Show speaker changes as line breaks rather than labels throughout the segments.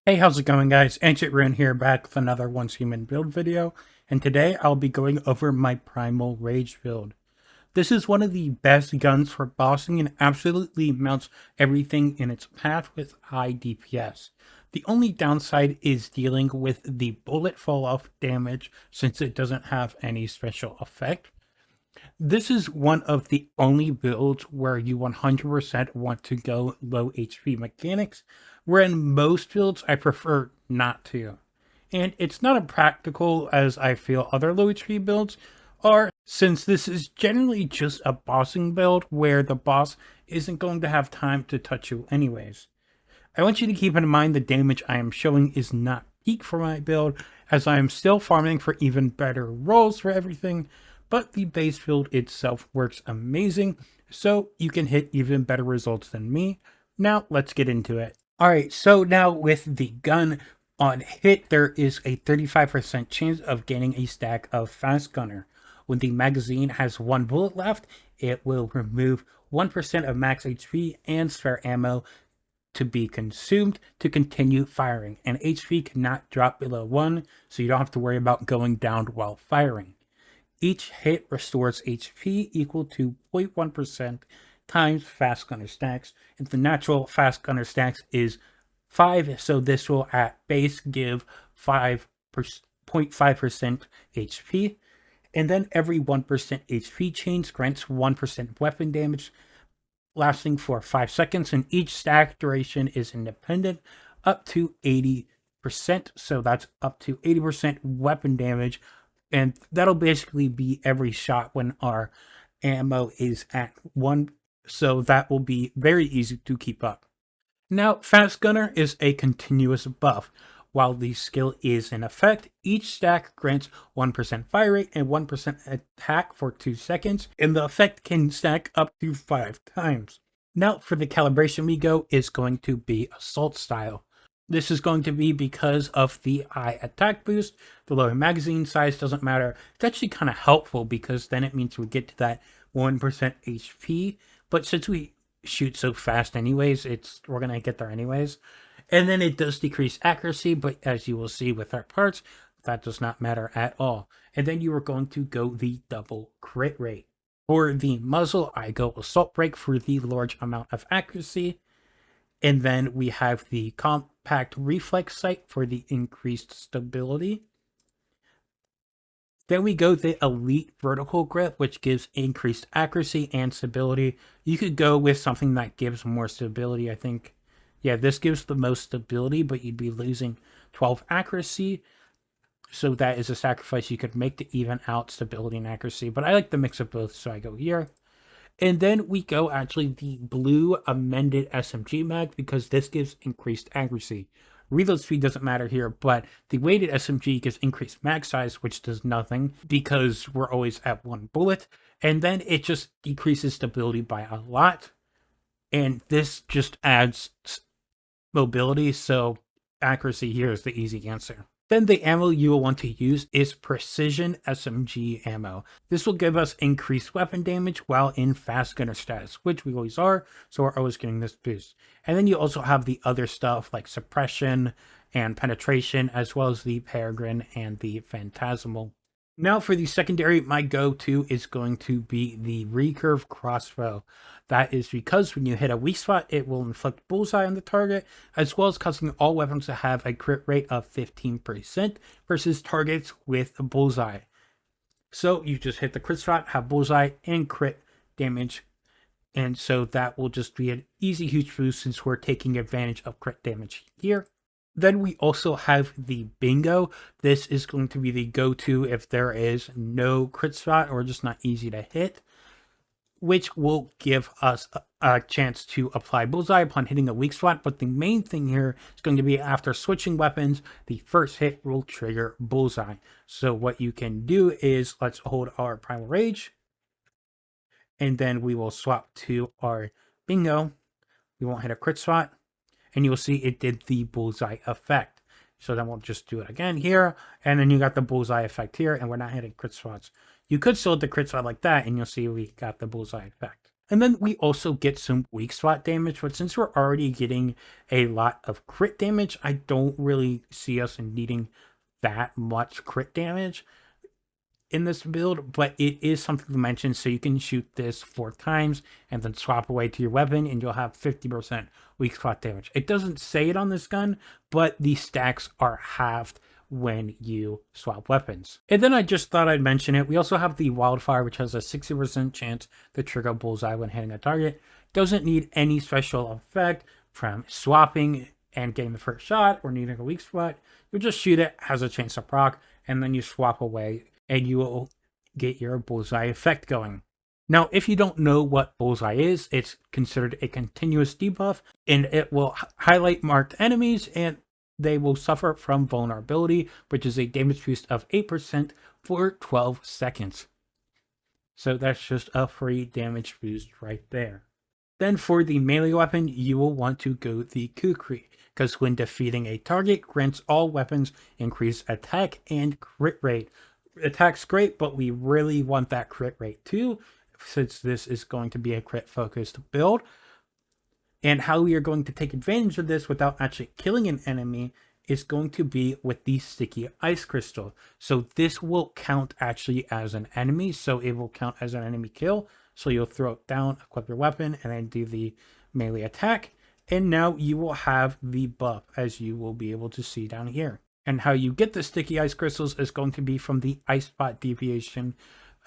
Hey, how's it going, guys? Ancient Ruin here, back with another Once Human build video, and today I'll be going over my Primal Rage build. This is one of the best guns for bossing and absolutely melts everything in its path with high DPS. The only downside is dealing with the bullet fall off damage since it doesn't have any special effect. This is one of the only builds where you 100% want to go low HP mechanics, where in most builds I prefer not to. And it's not as practical as I feel other low HP builds are, since this is generally just a bossing build where the boss isn't going to have time to touch you anyways. I want you to keep in mind the damage I am showing is not peak for my build, as I am still farming for even better rolls for everything, but the base build itself works amazing, so you can hit even better results than me. Now let's get into it. Alright, so now with the gun on hit, there is a 35% chance of gaining a stack of Fast Gunner. When the magazine has one bullet left, it will remove 1% of max HP and spare ammo to be consumed to continue firing, and HP cannot drop below 1, so you don't have to worry about going down while firing. Each hit restores HP equal to 0.1% times Fast Gunner stacks, and the natural Fast Gunner stacks is 5, so this will at base give 0.5% HP, and then every 1% HP change grants 1% weapon damage, lasting for 5 seconds, and each stack duration is independent up to 80%, so that's up to 80% weapon damage, and that'll basically be every shot when our ammo is at 1, so that will be very easy to keep up. Now, Fast Gunner is a continuous buff. While the skill is in effect, each stack grants 1% fire rate and 1% attack for 2 seconds, and the effect can stack up to 5 times. Now, for the calibration we go is going to be Assault Style. This is going to be because of the high attack boost. The lower magazine size doesn't matter. It's actually kind of helpful because then it means we get to that 1% HP, but since we shoot so fast anyways, we're going to get there anyways. And then it does decrease accuracy, but as you will see with our parts, that does not matter at all. And then you are going to go the double crit rate. For the muzzle, I go Assault Break for the large amount of accuracy. And then we have the Compact Reflex Sight for the increased stability. Then we go the Elite Vertical Grip, which gives increased accuracy and stability. You could go with something that gives more stability, I think. Yeah, this gives the most stability, but you'd be losing 12 accuracy. So that is a sacrifice you could make to even out stability and accuracy. But I like the mix of both, so I go here. And then we go actually the blue amended SMG mag because this gives increased accuracy. Reload speed doesn't matter here, but the weighted SMG gives increased mag size, which does nothing because we're always at 1 bullet. And then it just decreases stability by a lot. And this just adds mobility, so accuracy here is the easy answer. Then the ammo you will want to use is Precision SMG ammo. This will give us increased weapon damage while in Fast Gunner status, which we always are, so we're always getting this boost. And then you also have the other stuff like Suppression and Penetration, as well as the Peregrine and the Phantasmal. Now for the secondary, my go-to is going to be the Recurve Crossbow. That is because when you hit a weak spot, it will inflict bullseye on the target, as well as causing all weapons to have a crit rate of 15% versus targets with a bullseye. So you just hit the crit spot, have bullseye, and crit damage. And so that will just be an easy huge boost since we're taking advantage of crit damage here. Then we also have the Bingo. This is going to be the go-to if there is no crit spot or just not easy to hit, which will give us a chance to apply bullseye upon hitting a weak spot. But the main thing here is going to be after switching weapons, the first hit will trigger bullseye. So what you can do is let's hold our Primal Rage, and then we will swap to our Bingo. We won't hit a crit spot. And you'll see it did the bullseye effect. So then we'll just do it again here. And then you got the bullseye effect here, and we're not hitting crit spots. You could still hit the crit spot like that, and you'll see we got the bullseye effect. And then we also get some weak spot damage, but since we're already getting a lot of crit damage, I don't really see us needing that much crit damage in this build, but it is something to mention. So you can shoot this 4 times and then swap away to your weapon and you'll have 50% weak spot damage. It doesn't say it on this gun, but the stacks are halved when you swap weapons. And then I just thought I'd mention it. We also have the Wildfire, which has a 60% chance to trigger bullseye when hitting a target. Doesn't need any special effect from swapping and getting the first shot or needing a weak spot. You just shoot it, has a chance to proc, and then you swap away and you will get your bullseye effect going. Now, if you don't know what bullseye is, it's considered a continuous debuff, and it will highlight marked enemies, and they will suffer from vulnerability, which is a damage boost of 8% for 12 seconds. So that's just a free damage boost right there. Then for the melee weapon, you will want to go the Kukri, because when defeating a target, grants all weapons increased attack and crit rate. Attack's great, but we really want that crit rate too, since this is going to be a crit focused build. And how we are going to take advantage of this without actually killing an enemy is going to be with the sticky ice crystal. So this will count actually as an enemy, so it will count as an enemy kill. So you'll throw it down, equip your weapon, and then do the melee attack. And now you will have the buff, as you will be able to see down here. And how you get the sticky ice crystals is going to be from the ice spot deviation,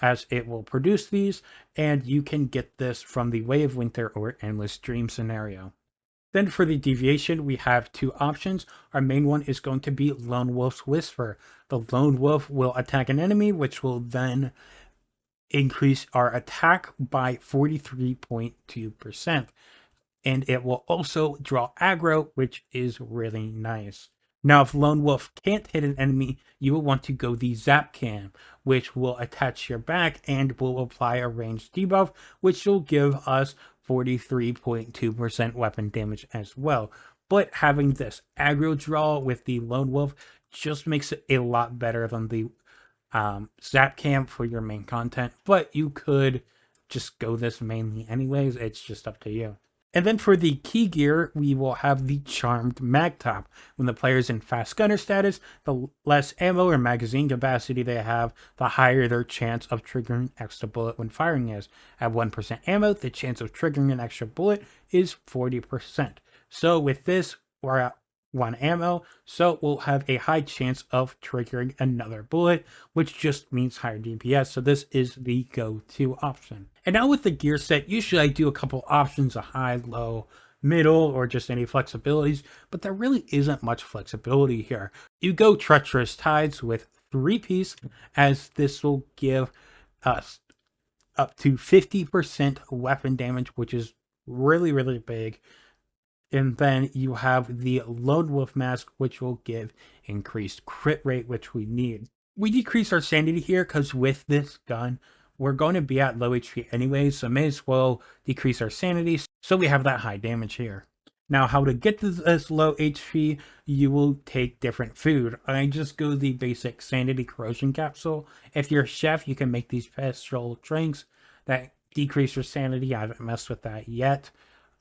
as it will produce these, and you can get this from the Way of Winter or Endless Dream scenario. Then for the deviation, we have 2 options. Our main one is going to be Lone Wolf's Whisper. The Lone Wolf will attack an enemy, which will then increase our attack by 43.2%. And it will also draw aggro, which is really nice. Now, if Lone Wolf can't hit an enemy, you will want to go the Zap Cam, which will attach your back and will apply a ranged debuff, which will give us 43.2% weapon damage as well. But having this aggro draw with the Lone Wolf just makes it a lot better than the Zap Cam for your main content. But you could just go this mainly anyways, it's just up to you. And then for the key gear, we will have the Charmed Mag Top. When the player's in fast gunner status, the less ammo or magazine capacity they have, the higher their chance of triggering extra bullet when firing is. At 1% ammo, the chance of triggering an extra bullet is 40%. So with this, we're at 1 ammo, so we'll have a high chance of triggering another bullet, which just means higher DPS, so this is the go-to option. And now with the gear set, usually I do a couple options, a high, low, middle, or just any flexibilities, but there really isn't much flexibility here. You go Treacherous Tides with 3-piece, as this will give us up to 50% weapon damage, which is really, really big. And then you have the Lone Wolf Mask, which will give increased crit rate, which we need. We decrease our sanity here because with this gun, we're going to be at low HP anyways, so may as well decrease our sanity so we have that high damage here. Now, how to get to this low HP, you will take different food. I just go the basic Sanity Corrosion Capsule. If you're a chef, you can make these special drinks that decrease your sanity. I haven't messed with that yet.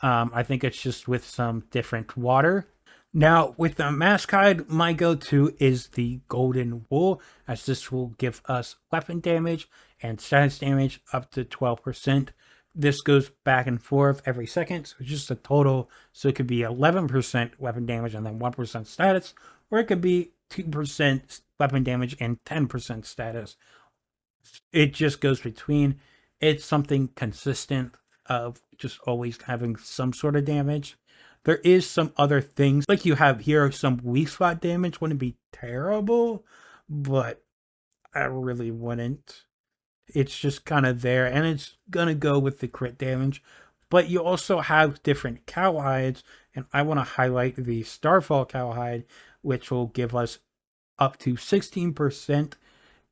I think it's just with some different water. Now, with the mask hide, my go-to is the Golden Wool, as this will give us weapon damage and status damage up to 12%. This goes back and forth every second, so just a total. So it could be 11% weapon damage and then 1% status, or it could be 2% weapon damage and 10% status. It just goes between. It's something consistent of just always having some sort of damage. There is some other things like you have here. Some weak spot damage wouldn't be terrible, but I really wouldn't. It's just kind of there, and it's gonna go with the crit damage. But you also have different cowhides, and I want to highlight the Starfall cowhide, which will give us up to 16%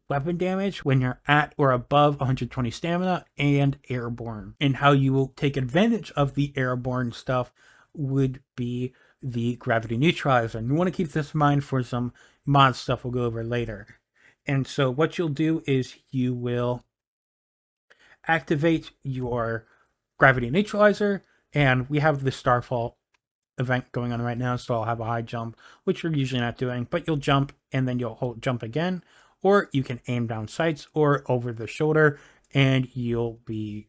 weapon damage when you're at or above 120 stamina and airborne. And how you will take advantage of the airborne stuff would be the gravity neutralizer. And you want to keep this in mind for some mod stuff we'll go over later. And so what you'll do is you will activate your gravity neutralizer, and we have the Starfall event going on right now, so I'll have a high jump, which you're usually not doing, but you'll jump and then you'll hold jump again, or you can aim down sights or over the shoulder, and you'll be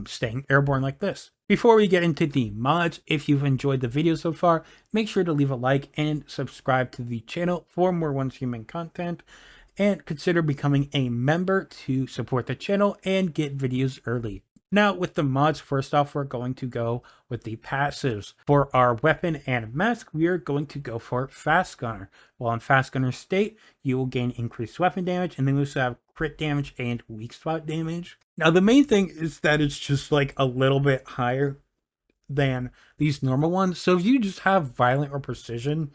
staying airborne like this. Before we get into the mods, if you've enjoyed the video so far, make sure to leave a like and subscribe to the channel for more Once Human content, and consider becoming a member to support the channel and get videos early. Now, with the mods, first off, we're going to go with the passives. For our weapon and mask, we are going to go for Fast Gunner. While in Fast Gunner state, you will gain increased weapon damage, and then we also have crit damage and weak spot damage. Now, the main thing is that it's just like a little bit higher than these normal ones. So if you just have violent or precision,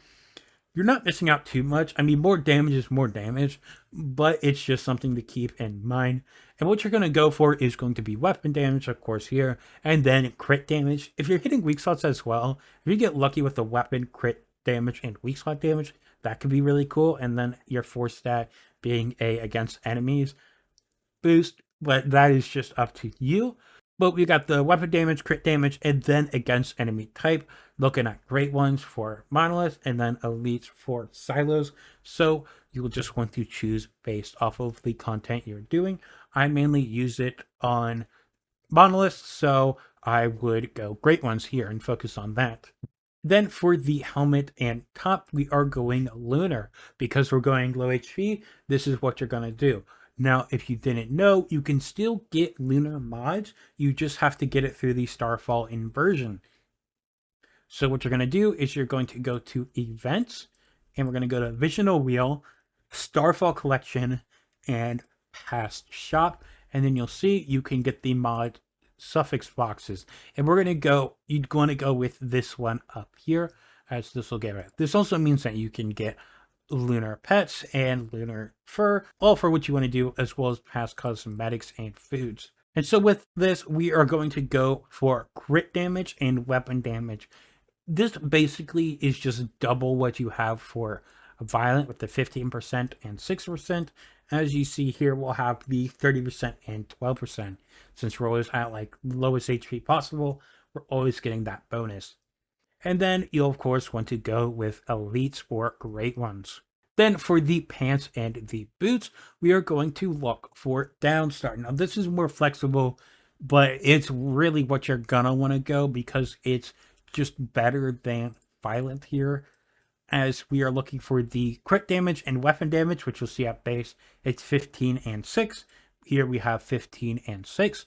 you're not missing out too much. I mean, more damage is more damage, but it's just something to keep in mind. And what you're going to go for is going to be weapon damage, of course, here, and then crit damage. If you're hitting weak spots as well, if you get lucky with the weapon, crit damage, and weak spot damage, that could be really cool. And then your force stat being a against enemies boost, but that is just up to you. But we got the weapon damage, crit damage, and then against enemy type. Looking at great ones for monoliths and then elites for silos. So you will just want to choose based off of the content you're doing. I mainly use it on monoliths, so I would go great ones here and focus on that. Then for the helmet and top, we are going lunar. Because we're going low HP, this is what you're going to do. Now, if you didn't know, you can still get lunar mods. You just have to get it through the Starfall inversion. So what you're going to do is you're going to go to events, and we're going to go to Visional Wheel, Starfall Collection, and Past Shop. And then you'll see you can get the mod suffix boxes. And we're going to go, you're going to go with this one up here, as this will get it. This also means that you can get lunar pets and lunar fur, all for what you want to do, as well as past cosmetics and foods. And so with this, we are going to go for crit damage and weapon damage. This basically is just double what you have for violent with the 15% and 6%. As you see here, we'll have the 30% and 12%. Since we're always at like lowest HP possible, we're always getting that bonus. And then you'll of course want to go with elites or great ones. Then for the pants and the boots, we are going to look for downstar. Now this is more flexible, but it's really what you're gonna want to go because it's just better than violent here, as we are looking for the crit damage and weapon damage, which you'll see at base, it's 15 and 6. Here we have 15 and 6.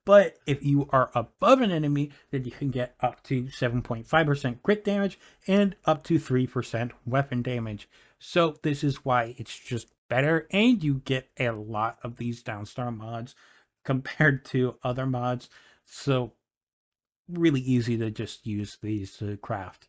But if you are above an enemy, then you can get up to 7.5% crit damage and up to 3% weapon damage. So this is why it's just better, and you get a lot of these downstar mods compared to other mods. So really easy to just use these to craft.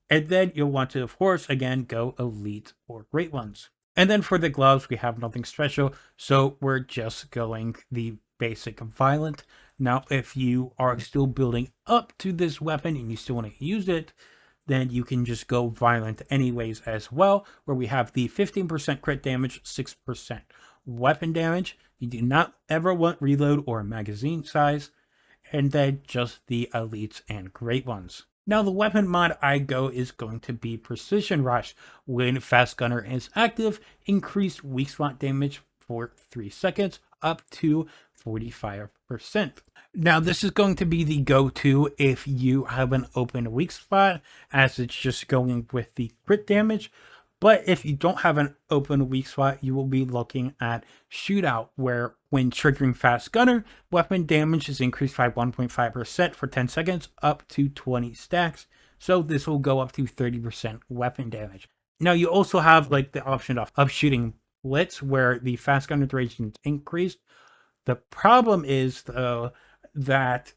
And then you'll want to, of course, again, go elite or great ones. And then for the gloves, we have nothing special, so we're just going the basic violent. Now, if you are still building up to this weapon and you still want to use it, then you can just go violent anyways as well, where we have the 15% crit damage, 6% weapon damage. You do not ever want reload or magazine size, and then just the elites and great ones. Now, the weapon mod I go is going to be Precision Rush. When Fast Gunner is active, increased weak spot damage for 3 seconds up to 45%. Now, this is going to be the go-to if you have an open weak spot, as it's just going with the crit damage. But if you don't have an open weak spot, you will be looking at Shootout, where when triggering Fast Gunner, weapon damage is increased by 1.5% for 10 seconds up to 20 stacks. So this will go up to 30% weapon damage. Now you also have like the option of shooting Blitz, where the Fast Gunner duration is increased. The problem is though that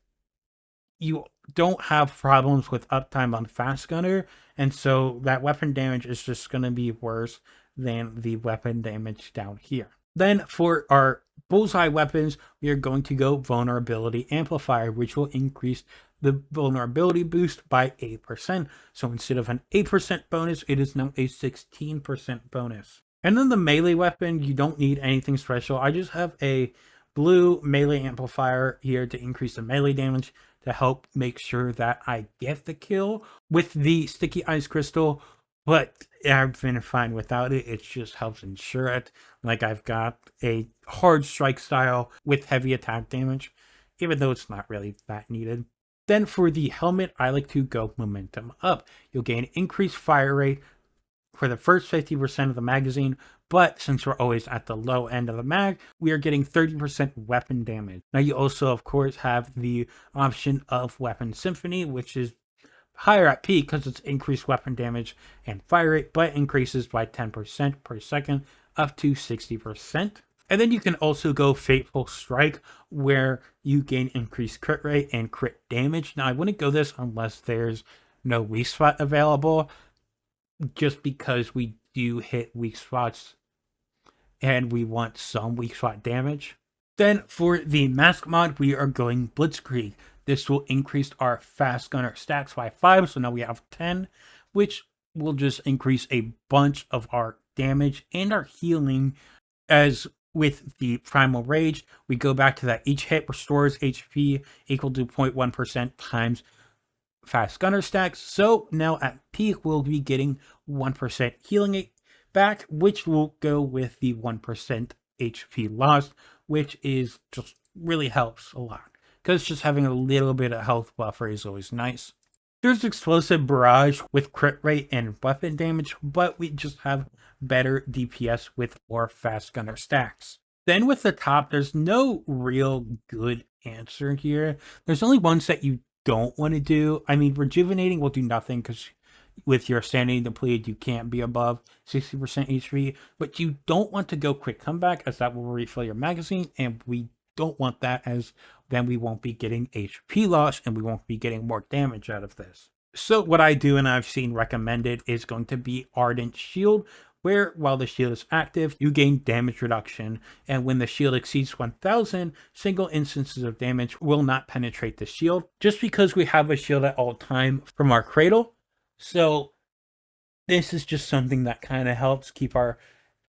you don't have problems with uptime on Fast Gunner, and so that weapon damage is just going to be worse than the weapon damage down here. Then for our bullseye weapons, we are going to go Vulnerability Amplifier, which will increase the vulnerability boost by 8%. So instead of an 8% bonus, it is now a 16% bonus. And then the melee weapon, you don't need anything special. I just have a blue melee amplifier here to increase the melee damage to help make sure that I get the kill with the sticky ice crystal, but I've been fine without it. It just helps ensure it. Like I've got a hard strike style with heavy attack damage, even though it's not really that needed. Then for the helmet, I like to go momentum up. You'll gain increased fire rate for the first 50% of the magazine, but since we're always at the low end of the mag, we are getting 30% weapon damage. Now you also, of course, have the option of Weapon Symphony, which is higher at peak because it's increased weapon damage and fire rate, but increases by 10% per second up to 60%. And then you can also go Fateful Strike, where you gain increased crit rate and crit damage. Now I wouldn't go this unless there's no weak spot available, just because we do hit weak spots and we want some weak spot damage. Then for the mask mod, we are going Blitzkrieg. This will increase our fast gunner stacks by 5, so now we have 10, which will just increase a bunch of our damage and our healing. As with the Primal Rage, we go back to that each hit restores HP equal to 0.1% times fast gunner stacks. So now at peak, we'll be getting 1% healing back, which will go with the 1% HP lost, which is just really helps a lot. Because just having a little bit of health buffer is always nice. There's Explosive Barrage with crit rate and weapon damage, but we just have better DPS with more fast gunner stacks. Then with the top, there's no real good answer here. There's only ones that you don't want to do. I mean, Rejuvenating will do nothing because with your sanity depleted, you can't be above 60% HP, but you don't want to go Quick Comeback as that will refill your magazine, and we don't want that as then we won't be getting HP loss and we won't be getting more damage out of this. So what I do and I've seen recommended is going to be Ardent Shield, where while the shield is active, you gain damage reduction, and when the shield exceeds 1000, single instances of damage will not penetrate the shield, just because we have a shield at all time from our Cradle. So this is just something that kind of helps keep our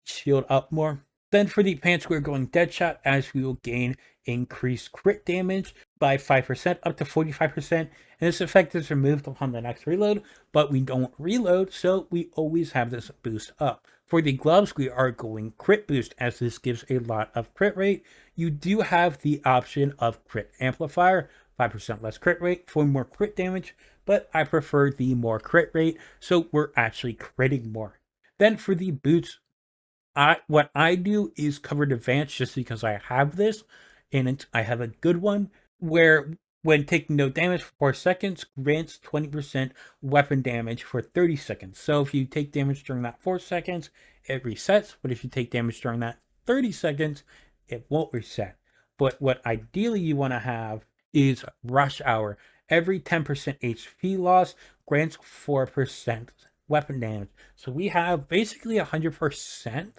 shield up more. Then for the pants, we're going Deadshot, as we will gain increased crit damage by 5% up to 45%. And this effect is removed upon the next reload, but we don't reload, so we always have this boost up. For the gloves, we are going Crit Boost, as this gives a lot of crit rate. You do have the option of Crit Amplifier, 5% less crit rate for more crit damage, but I prefer the more crit rate, so we're actually critting more. Then for the boots, what I do is Covered Advance, just because I have this, and I have a good one, where when taking no damage for 4 seconds, grants 20% weapon damage for 30 seconds. So if you take damage during that 4 seconds, it resets, but if you take damage during that 30 seconds, it won't reset. But what ideally you want to have is Rush Hour. Every 10% HP loss grants 4% weapon damage. So we have basically 100%.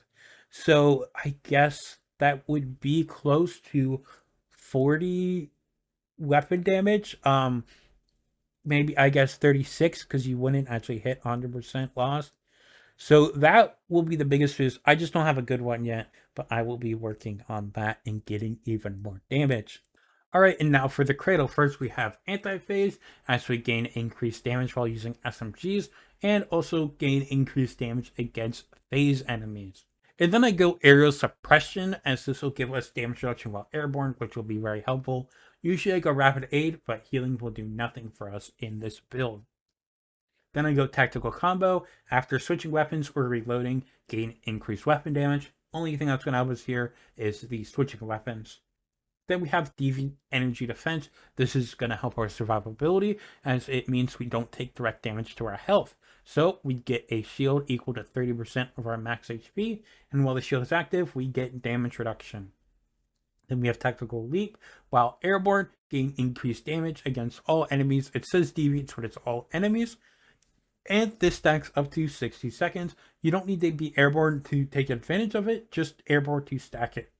So I guess that would be close to 40 weapon damage. Maybe I guess 36 because you wouldn't actually hit 100% loss. So that will be the biggest boost. I just don't have a good one yet, but I will be working on that and getting even more damage. All right, and now for the Cradle. First, we have Anti-Phase, as we gain increased damage while using SMGs, and also gain increased damage against phase enemies. And then I go Aerial Suppression, as this will give us damage reduction while airborne, which will be very helpful. Usually I go Rapid Aid, but healing will do nothing for us in this build. Then I go Tactical Combo. After switching weapons or reloading, gain increased weapon damage. Only thing that's going to help us here is the switching weapons. Then we have Deviant Energy Defense. This is going to help our survivability, as it means we don't take direct damage to our health. So we get a shield equal to 30% of our max HP, and while the shield is active, we get damage reduction. Then we have Tactical Leap. While airborne, gain increased damage against all enemies. It says Deviant, but it's all enemies. And this stacks up to 60 seconds. You don't need to be airborne to take advantage of it, just airborne to stack it.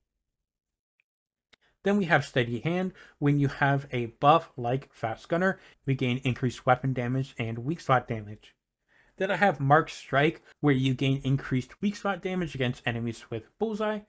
Then we have Steady Hand. When you have a buff like Fast Gunner, we gain increased weapon damage and weak spot damage. Then I have Mark Strike, where you gain increased weak spot damage against enemies with Bullseye.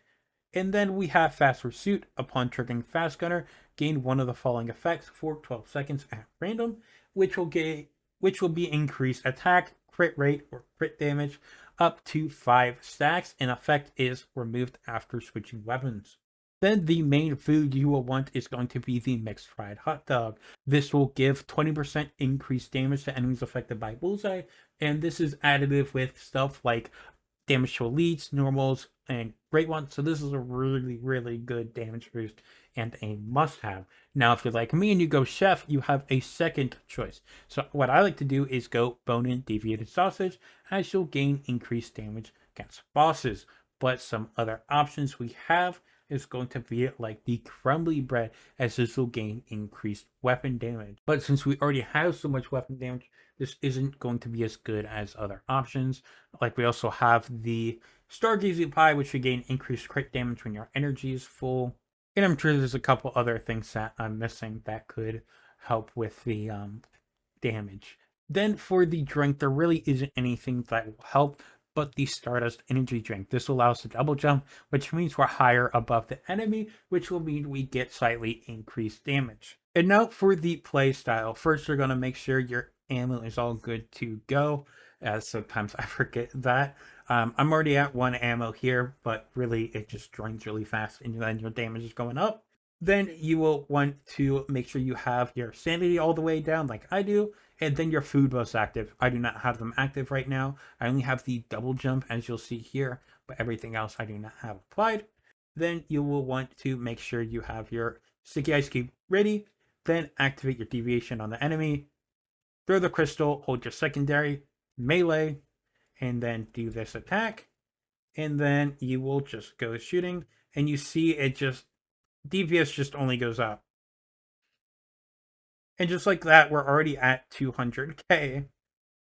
And then we have Fast Pursuit. Upon triggering Fast Gunner, gain one of the following effects for 12 seconds at random, which will be increased attack, crit rate, or crit damage up to 5 stacks. An effect is removed after switching weapons. Then the main food you will want is going to be the mixed fried hot dog. This will give 20% increased damage to enemies affected by bullseye, and this is additive with stuff like damage to elites, normals, and great ones. So this is a really, really good damage boost and a must-have. Now, if you're like me and you go chef, you have a second choice. So what I like to do is go bone-in deviated sausage, as you'll gain increased damage against bosses. But some other options we have is going to be like the crumbly bread, as this will gain increased weapon damage. But since we already have so much weapon damage, this isn't going to be as good as other options. Like we also have the Stargazing Pie, which will gain increased crit damage when your energy is full. And I'm sure there's a couple other things that I'm missing that could help with the damage. Then for the drink, there really isn't anything that will help but the Stardust Energy Drink. This allows to double jump, which means we're higher above the enemy, which will mean we get slightly increased damage. And now for the play style. First, you're going to make sure your ammo is all good to go, as sometimes I forget that. I'm already at 1 ammo here, but really it just drains really fast and then your damage is going up. Then you will want to make sure you have your sanity all the way down like I do, and then your food buffs active. I do not have them active right now. I only have the double jump, as you'll see here, but everything else I do not have applied. Then you will want to make sure you have your sticky ice cube ready, then activate your deviation on the enemy, throw the crystal, hold your secondary, melee, and then do this attack. And then you will just go shooting, and you see it just DPS just only goes up. And just like that, we're already at 200k.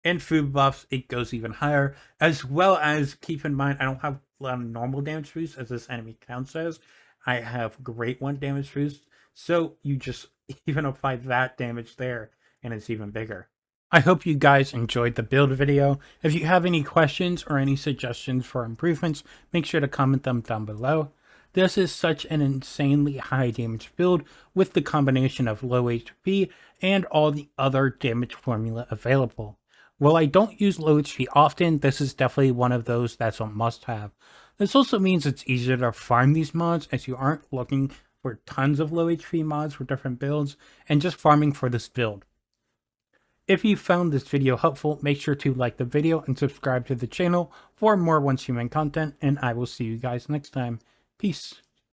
And food buffs, it goes even higher. As well as, keep in mind, I don't have a lot of normal damage boost, as this enemy count says. I have great one damage boost. So you just even apply that damage there, and it's even bigger. I hope you guys enjoyed the build video. If you have any questions or any suggestions for improvements, make sure to comment them down below. This is such an insanely high damage build with the combination of low HP and all the other damage formula available. While I don't use low HP often, this is definitely one of those that's a must-have. This also means it's easier to farm these mods, as you aren't looking for tons of low HP mods for different builds, and just farming for this build. If you found this video helpful, make sure to like the video and subscribe to the channel for more Once Human content, and I will see you guys next time. Peace.